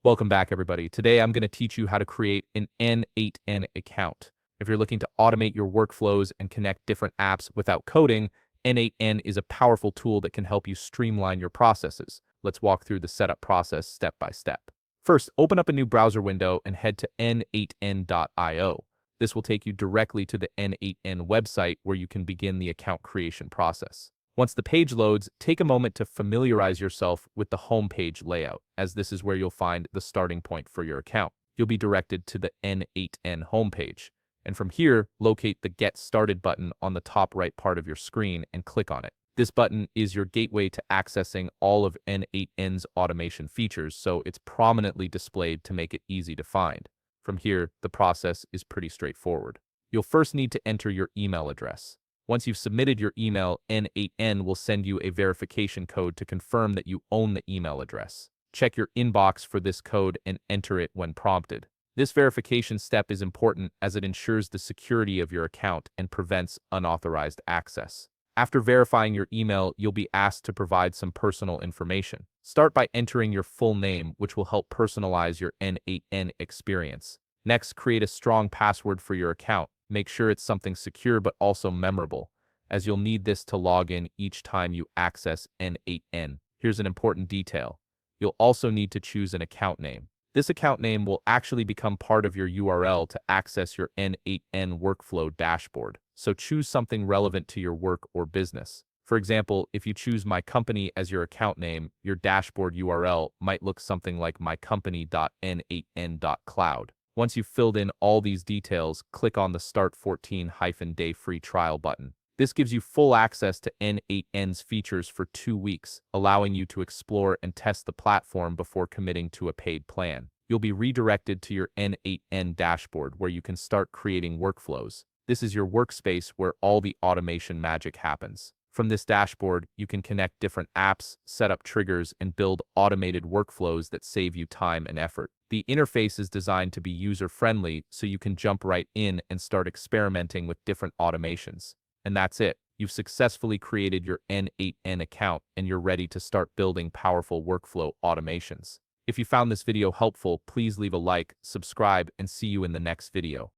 Welcome back, everybody. Today, I'm going to teach you how to create an N8n account. If you're looking to automate your workflows and connect different apps without coding, N8n is a powerful tool that can help you streamline your processes. Let's walk through the setup process step by step. First, open up a new browser window and head to n8n.io. This will take you directly to the N8n website where you can begin the account creation process. Once the page loads, take a moment to familiarize yourself with the home page layout, as this is where you'll find the starting point for your account. You'll be directed to the N8n homepage, and from here, locate the Get Started button on the top right part of your screen and click on it. This button is your gateway to accessing all of N8n's automation features, so it's prominently displayed to make it easy to find. From here, the process is pretty straightforward. You'll first need to enter your email address. Once you've submitted your email, N8n will send you a verification code to confirm that you own the email address. Check your inbox for this code and enter it when prompted. This verification step is important as it ensures the security of your account and prevents unauthorized access. After verifying your email, you'll be asked to provide some personal information. Start by entering your full name, which will help personalize your N8n experience. Next, create a strong password for your account. Make sure it's something secure but also memorable, as you'll need this to log in each time you access N8n. Here's an important detail. You'll also need to choose an account name. This account name will actually become part of your URL to access your N8n workflow dashboard, so choose something relevant to your work or business. For example, if you choose My Company as your account name, your dashboard URL might look something like mycompany.n8n.cloud. Once you've filled in all these details, click on the Start 14-day free trial button. This gives you full access to N8n's features for 2 weeks, allowing you to explore and test the platform before committing to a paid plan. You'll be redirected to your N8n dashboard where you can start creating workflows. This is your workspace where all the automation magic happens. From this dashboard, you can connect different apps, set up triggers, and build automated workflows that save you time and effort. The interface is designed to be user-friendly, so you can jump right in and start experimenting with different automations. And that's it. You've successfully created your N8n account, and you're ready to start building powerful workflow automations. If you found this video helpful, please leave a like, subscribe, and see you in the next video.